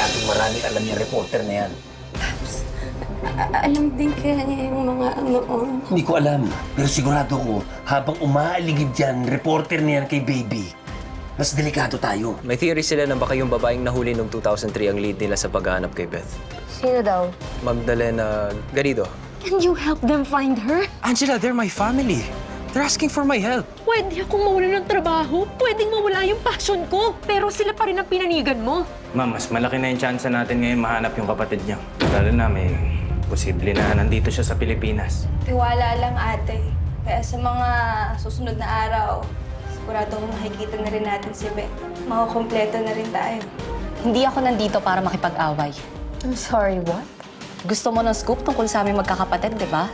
siguradong maraming alam yung reporter na yan. Alam din kaya niya yung mga noon. Hindi ko alam, pero sigurado ko, habang umaaligid dyan, reporter na yan kay Baby, mas delikado tayo. May theory sila na baka yung babaeng nahuli noong 2003 ang lead nila sa paghahanap kay Beth. Sino daw? Magdalena Garrido. Can you help them find her? Angela, they're my family. They're asking for my help. Pwede akong mawala ng trabaho. Pwedeng mawala yung passion ko. Pero sila pa rin ang pinanigan mo. Ma'am, mas malaki na yung chance natin ngayon mahanap yung kapatid niya. Lalo na may posible na nandito siya sa Pilipinas. Tiwala lang, ate. Kaya sa mga susunod na araw, siguradong makikita na rin natin si Beth. Makakompleto na rin tayo. Hindi ako nandito para makipag-away. I'm sorry, what? Gusto mo ng scoop tungkol sa aming magkakapatid, di ba?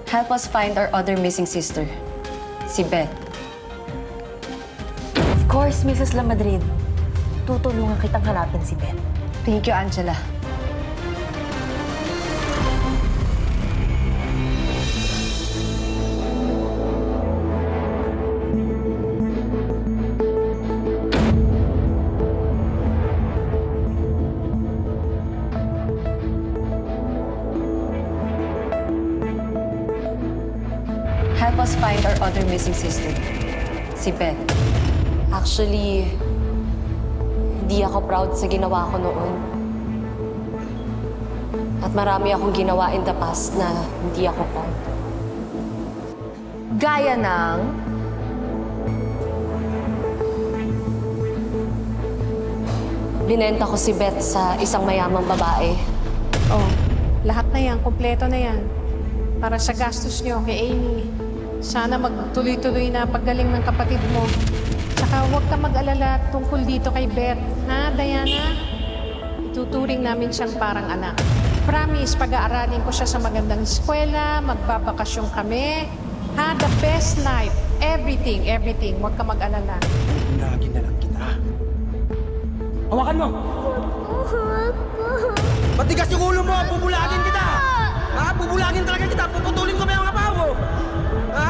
Help us find our other missing sister, si Beth. Of course, Mrs. Lamadrid. Tutulungan kitang hanapin si Beth. Thank you, Angela. Help us find our other missing sister, si Beth. Actually, hindi ako proud sa ginawa ko noon. At marami akong ginawa in the past na hindi ako proud. Gaya ng... Binenta ko si Beth sa isang mayamang babae. Oh, lahat na yan, kumpleto na yan. Para sa gastos niyo kay Amy. Sana magtuloy-tuloy na paggaling ng kapatid mo. Tsaka huwag ka mag-alala tungkol dito kay Beth. Ha, Diana? Ituturing namin siyang parang anak. Promise, pag-aaralin ko siya sa magandang eskwela, magbabakasyon kami. Ha, the best life. Everything, everything. Huwag ka mag-alala. Lagi na lang kita. Hawakan mo! Matigas yung ulo mo! Bubulagin kita! Ha? Bubulagin talaga kita! Puputulin ko ba yung mga paa mo? Ha?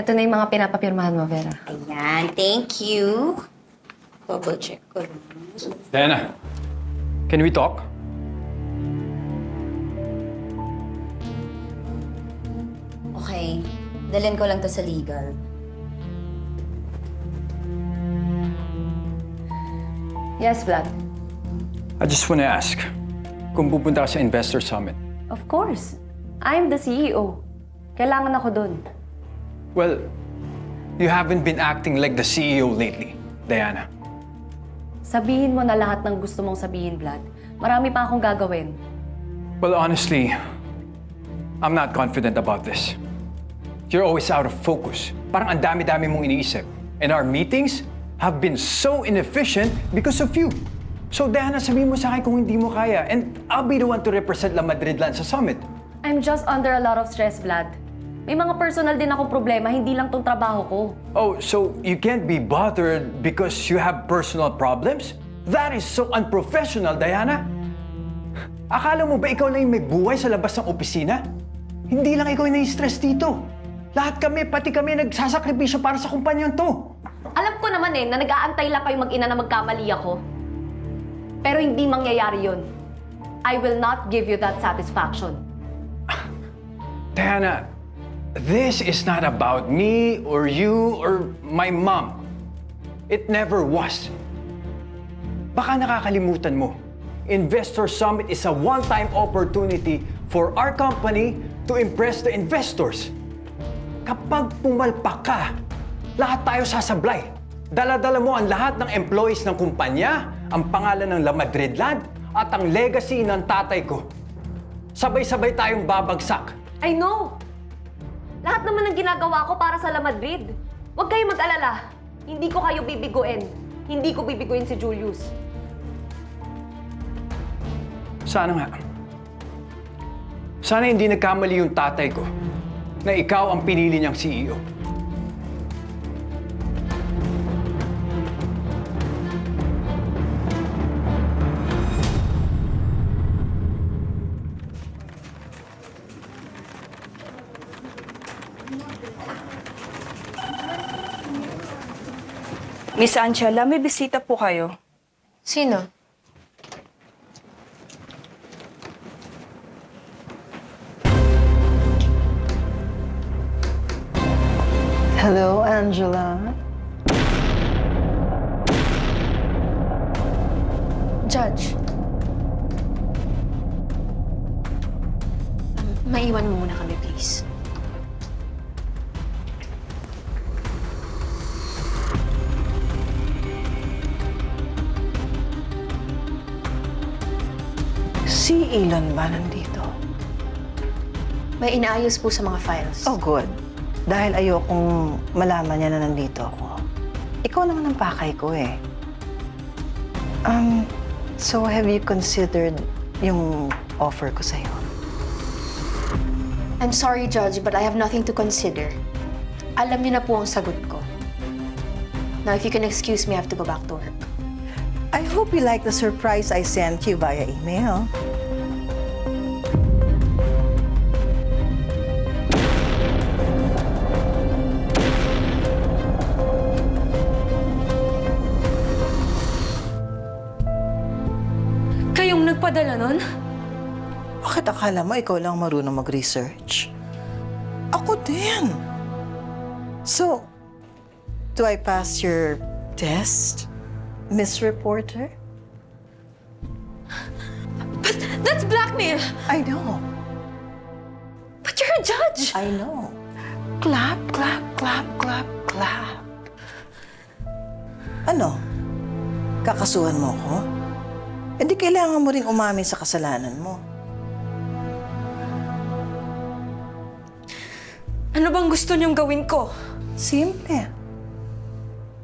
Ito na yung mga pinapapirmahan mo, Vera. Ayan, thank you. Double check ko lang. Diana, can we talk? Okay, dalhin ko lang to sa legal. Yes, Vlad. I just want to ask, kung pupunta ka sa Investor Summit. Of course. I'm the CEO. Kailangan ako dun. Well, you haven't been acting like the CEO lately, Diana. Sabihin mo na lahat ng gusto mong sabihin, Vlad. Marami pa akong gagawin. Well, honestly, I'm not confident about this. You're always out of focus. Parang ang dami-dami mong iniisip. And our meetings have been so inefficient because of you. So, Diana, sabihin mo sa akin kung hindi mo kaya. And I'll be the one to represent La Madridland sa summit. I'm just under a lot of stress, Vlad. May mga personal din akong problema, hindi lang tong trabaho ko. Oh, so you can't be bothered because you have personal problems? That is so unprofessional, Diana. Akala mo ba ikaw lang yung may buhay sa labas ng opisina? Hindi lang ikaw yung nai-stress dito. Lahat kami, pati kami, nagsasakripisyo para sa kumpanyon to. Alam ko naman na nag-aantay lang kayo mag-ina na magkamali ako. Pero hindi mangyayari yun. I will not give you that satisfaction. Diana, this is not about me or you or my mom. It never was. Baka nakakalimutan mo. Investor Summit is a one-time opportunity for our company to impress the investors. Kapag pumalpak ka, lahat tayo sasablay. Dala-dala mo ang lahat ng employees ng kumpanya, ang pangalan ng La Madridland, at ang legacy ng tatay ko. Sabay-sabay tayong babagsak. I know! Lahat naman ng ginagawa ko para sa La Madrid. Huwag kayong mag-alala. Hindi ko kayo bibiguin. Hindi ko bibiguin si Julius. Sana nga. Sana hindi nagkamali yung tatay ko na ikaw ang pinili niyang CEO. Miss Angela, may bisita po kayo. Sino? Hello, Angela. Judge. Maiwan mo muna kami, please. Si Elon ba nandito? May inaayos po sa mga files. Oh, good. Dahil ayokong malaman niya na nandito ako. Ikaw naman ang pakay ko eh. So have you considered yung offer ko sa'yo? I'm sorry, Judge, but I have nothing to consider. Alam niyo na po ang sagot ko. Now, if you can excuse me, I have to go back to work. I hope you like the surprise I sent you via email. Kayong nagpadala nun? Bakit akala mo ikaw lang marunong mag-research? Ako din. So, do I pass your test, Miss Reporter? But that's blackmail! I know. But you're a judge! I know. Clap, clap, clap, clap, clap. Ano? Kakasuhan mo ko? Hindi kailangan mo ring umamin sa kasalanan mo. Ano bang gusto niyong gawin ko? Simple.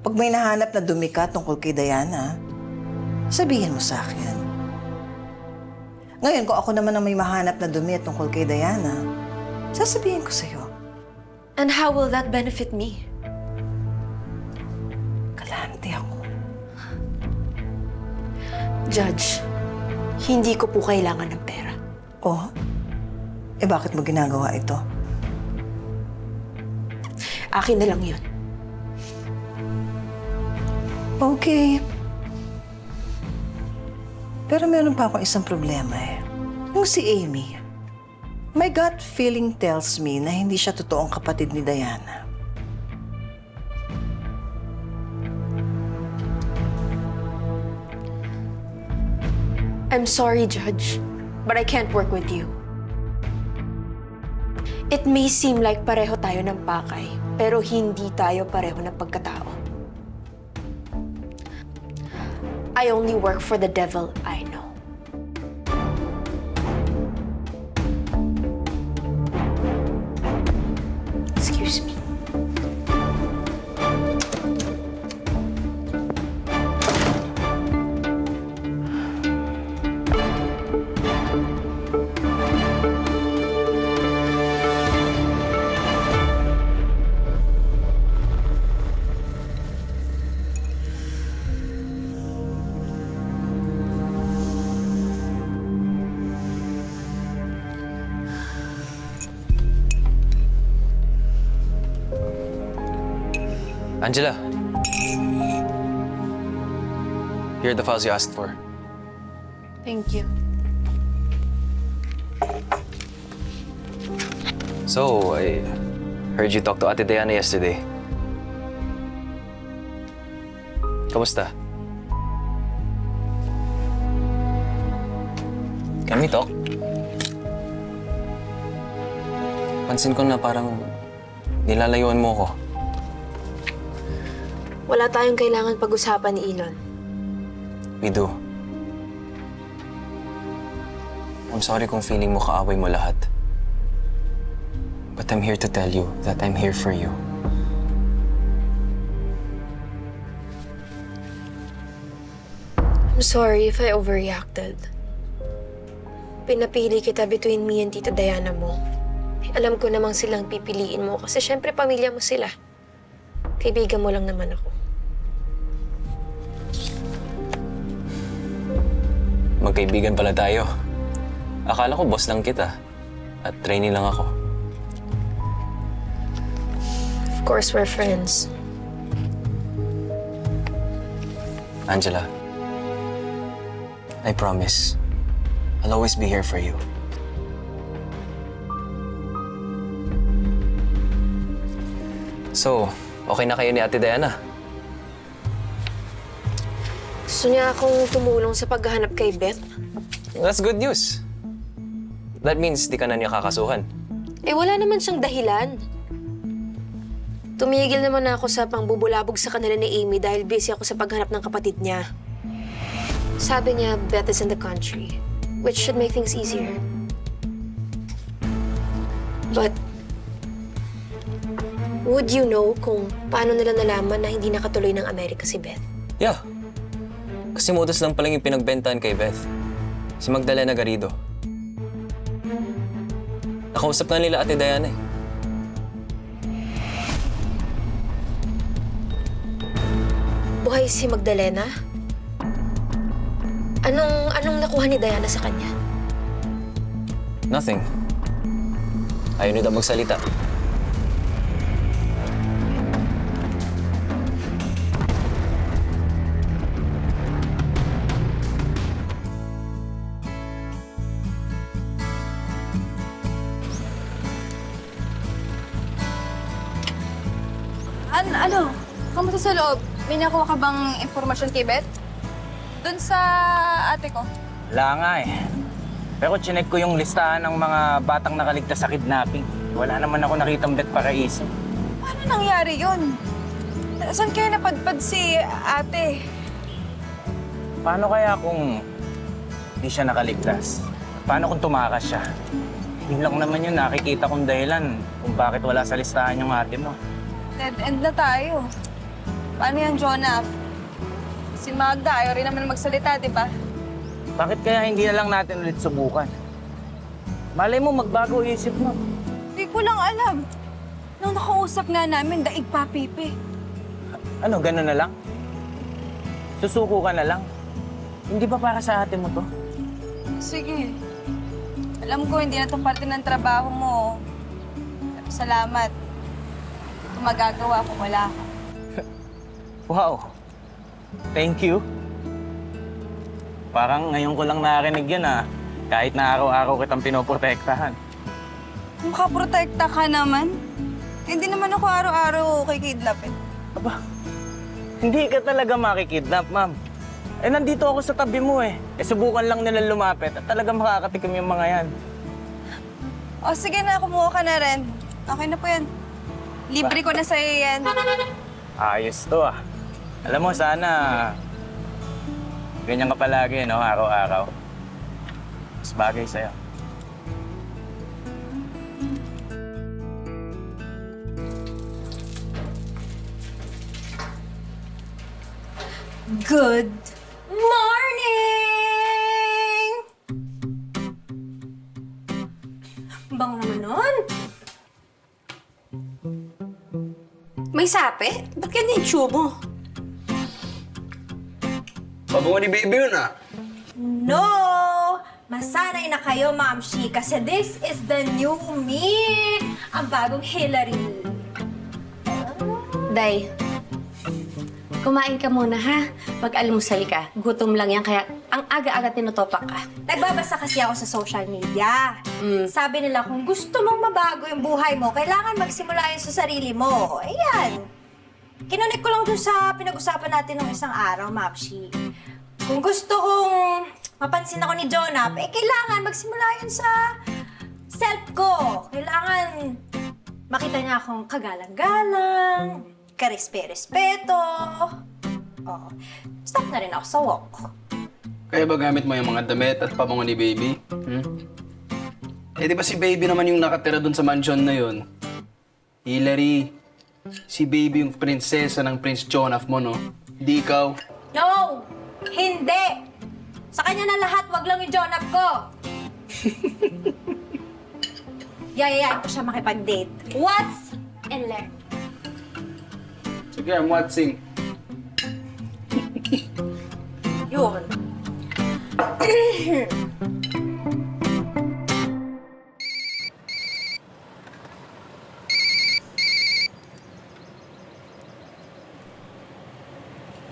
Pag may nahanap na dumi ka tungkol kay Diana, sabihin mo sa akin. Ngayon, kung ako naman ang may mahanap na dumi tungkol kay Diana, sasabihin ko sa'yo. And how will that benefit me? Kalante ako. Judge, hindi ko po kailangan ng pera. Oh? Eh bakit mo ginagawa ito? Akin na lang yun. Okay. Pero meron pa akong isang problema eh. Yung si Amy, my gut feeling tells me na hindi siya totoong kapatid ni Diana. I'm sorry, Judge, but I can't work with you. It may seem like pareho tayo ng pakay, pero hindi tayo pareho ng pagkatao. I only work for the devil I know. Excuse me. Angela. Here are the files you asked for. Thank you. So, I heard you talk to Ate Diana yesterday. Kamusta? Can we talk? Pansin ko na parang nilalayuan mo ko. Wala tayong kailangan pag-usapan ni Elon. We do. I'm sorry kung feeling mo kaaway mo lahat. But I'm here to tell you that I'm here for you. I'm sorry if I overreacted. Pinapili kita between me and Tita Diana mo. Alam ko namang silang pipiliin mo kasi syempre pamilya mo sila. Kaibigan mo lang naman ako. Magkaibigan pala tayo. Akala ko boss lang kita. At trainee lang ako. Of course, we're friends. Angela, I promise, I'll always be here for you. So, okay na kayo ni Ate Diana? Gusto niya akong tumulong sa paghahanap kay Beth. That's good news. That means di ka na niya kakasuhan. Eh, wala naman siyang dahilan. Tumigil naman ako sa pangbubulabog sa kanila ni Amy dahil busy ako sa paghanap ng kapatid niya. Sabi niya, Beth is in the country, which should make things easier. But, would you know kung paano nila nalaman na hindi nakatuloy ng Amerika si Beth? Yeah. Kasi modus lang palang yung pinagbentahan kay Beth. Si Magdalena Garrido. Nakausap na nila Ate Diana eh. Buhay si Magdalena? Anong nakuha ni Diana sa kanya? Nothing. Ayaw nila magsalita. Ano? Kamusta sa loob? May nakuha ka bang impormasyon kay Beth? Doon sa ate ko. Wala nga eh. Pero chinek ko yung listahan ng mga batang nakaligtas sa kidnapping. Wala naman ako nakitang Beth Paraiso. Paano nangyari yun? Saan kaya napadpad si ate? Paano kaya kung hindi siya nakaligtas? Paano kung tumakas siya? Yun lang naman yung nakikita kong dahilan kung bakit wala sa listahan yung ate mo. Dead end na tayo. Paano yan, Jonah? Si Magda, ayaw rin naman magsalita, di ba? Bakit kaya hindi na lang natin ulit subukan? Malay mo, magbago isip mo. Hindi ko lang alam. Nung nakausap nga namin, daig pa, Pipi. Ano, gano'n na lang? Susuko ka na lang? Hindi ba para sa ate mo to? Sige. Alam ko, hindi na to parte ng trabaho mo. Salamat. ko magagawa kung wala ka. Wow. Thank you. Parang ngayon ko lang narinig yan kahit na araw-araw kitang pinoprotektahan. Makaprotekta ka naman. Hindi naman ako araw-araw kikidnapin. Aba, hindi ka talaga makikidnap, ma'am. Nandito ako sa tabi mo subukan lang nila lumapit at talagang makakatikim yung mga yan. O sige na, kumuha ka na rin. Okay na po yan. Libre ko na sa'yo yan. Ayos to Alam mo, sana ganyan ka palagi, no? Araw-araw. Mas bagay sa'yo. Good morning! Bango naman nun. May sape? Ba't ganyan yung chew mo? Pabango ni baby yun No! Masanay na kayo, Ma'am Shi, kasi this is the new me! Ang bagong Hillary. Day, kumain ka muna ha. Pag-almusal ka. Gutom lang yan, kaya ang aga-aga tinutopak ka. Nagbabasa kasi ako sa social media. Sabi nila, kung gusto mong mabago yung buhay mo, kailangan magsimula yun sa sarili mo. Ayan. Kinunik ko lang dun sa pinag-usapan natin nung isang araw, Mapshi. Kung gusto kong mapansin ako ni Jonap, kailangan magsimula yun sa self ko. Kailangan makita niya akong kagalang-galang, karespe-respeto. Oh, stop na rin ako sa walk. Kaya ba gamit mo yung mga damit at pabango ni baby? Di ba si baby naman yung nakatira dun sa mansion na yun? Hillary, si baby yung prinsesa ng Prince Jonaf mo, no? Di ikaw. No! Hindi! Sa kanya na lahat, wag lang yung Jonap ko. Yayayain ko siya makipag-date. Watch and learn. Sige, I'm watching. Yun.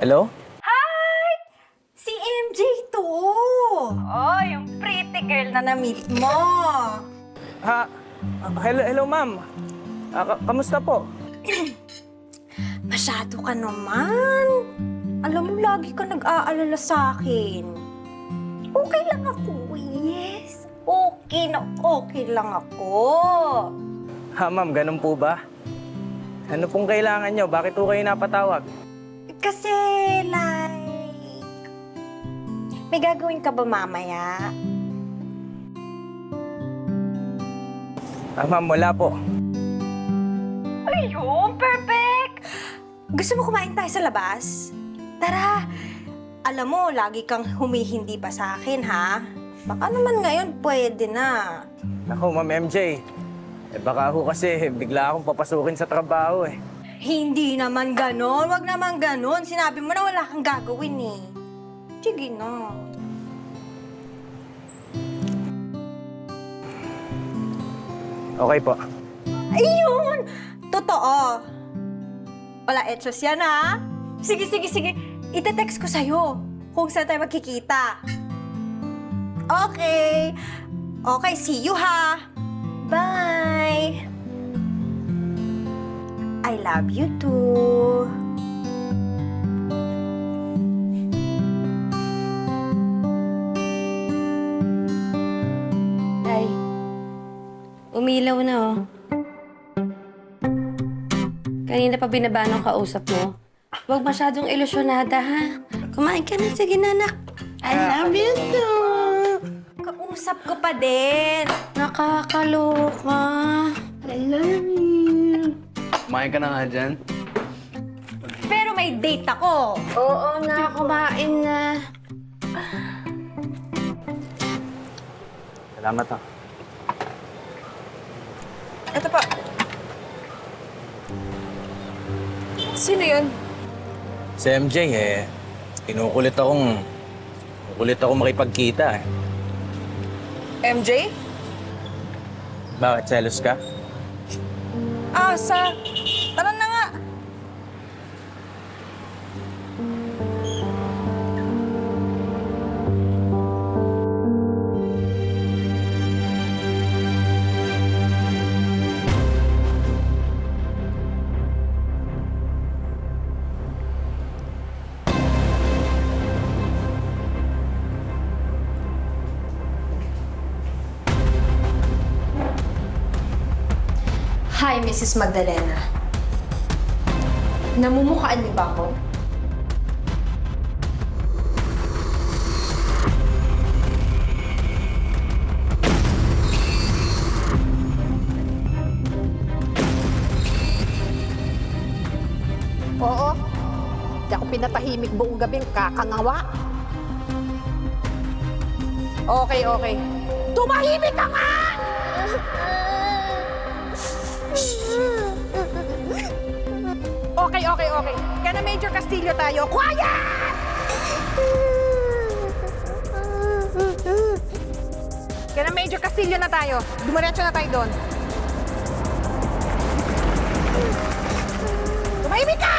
Hello? Hi! Si MJ to! Oh, yung pretty girl na na-meet mo. Hello, ma'am. Kamusta po? Masyado ka naman. Alam mo, lagi ka nag-aalala sa akin. Okay lang ako, yes. Okay na okay lang ako. Ma'am, ganun po ba? Ano pong kailangan nyo? Bakit po kayo napatawag? Kasi, like, may gagawin ka ba mamaya? Ma'am, wala po. Ayun, perfect! Gusto mo kumain tayo sa labas? Tara! Alam mo, lagi kang humihindi pa sa akin, ha? Baka naman ngayon pwede na. Naku, Ma'am MJ. Baka ako kasi bigla akong papasukin sa trabaho Hindi naman ganon. Wag naman ganon. Sinabi mo na wala kang gagawin Sige na. Okay po. Ayun! Totoo. Wala etros yan, ha? Sige. Ite-text ko sa'yo kung saan tayo magkikita. Okay. Okay, see you, ha? Bye! I love you too. Day, umilaw na Kanina pa binaba ng kausap mo. Huwag masyadong ilusyonada, ha? Kumain ka na. Sige, nanak. I love you too. Kausap ko pa din. Nakakaloka. I love you. Kumain ka na nga dyan. Pero may date ako. Oo na, kumain na. Salamat Ito pa. Sino yun? Si MJ kinukulit akong makipagkita MJ? Bakit, selos ka? Ah, Tara na nga! Hi, Mrs. Magdalena. Namumukhaan niyo ba ako? Oo. Hindi ako pinatahimik buong gabing kakangawa. Okay. Tumahimik ka nga! Okay. Kaya na Major Castillo tayo. Quiet! Kaya na Major Castillo na tayo. Dumiretso na tayo doon. Tumahimik ka!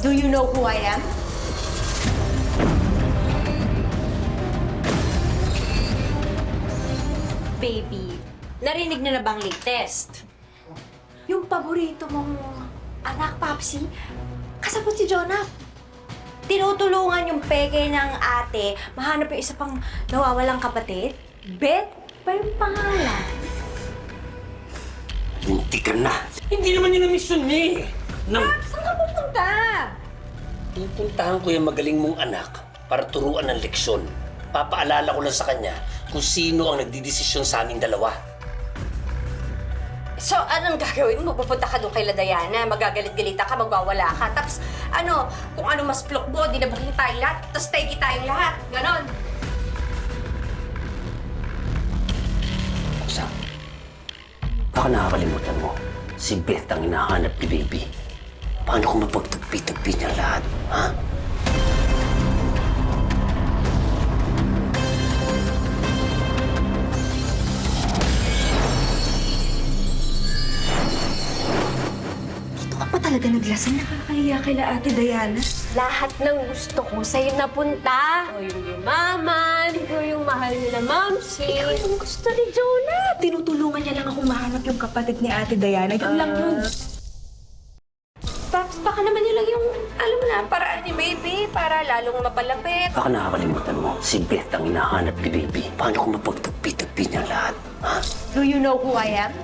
Do you know who I am? Baby, narinig niyo na bang latest? Yung paborito mong anak, Papsi, kasabot si Jonah. Tinutulungan yung peke ng ate, mahanap yung isa pang nawawalang kapatid. Beth pa yung pangalan. Hindi ka na. Hindi naman yun ang mission niya eh. Saan ka pupunta? Pupuntahan ko yung magaling mong anak para turuan ng leksyon. Papaalala ko lang sa kanya kung sino ang nagdidesisyon sa aming dalawa. So, anong gagawin mo? Pupunta ka doon kay Ladayana, magagalit-galita ka, magwawala ka. Tapos, kung ano mas plok mo, dinabukin tayong lahat, tapos tegi tayong lahat. Ganon. Sa, baka nakakalimutan mo, si Beth ang hinahanap ni Baby. Paano kung mapagtagpi-tagpi niya lahat, ha? Talaga naglasang nakakahiya kay Ate Diana. Lahat ng gusto ko sa'yo napunta. Ikaw yung yumaman, ikaw yung mahal nila, Mamsi. Ikaw yung gusto ni Jonah. Tinutulungan niya lang akong mahanap yung kapatid ni Ate Diana. Yun lang yun. Tapos baka naman yun lang yung, alam mo na, paraan ni Baby, para lalong mapalapit. Baka nakakalimutan mo, si Beth ang hinahanap ni Baby. Paano kung mapagtagpi-tagpi niya lahat, ha? Do you know who I am?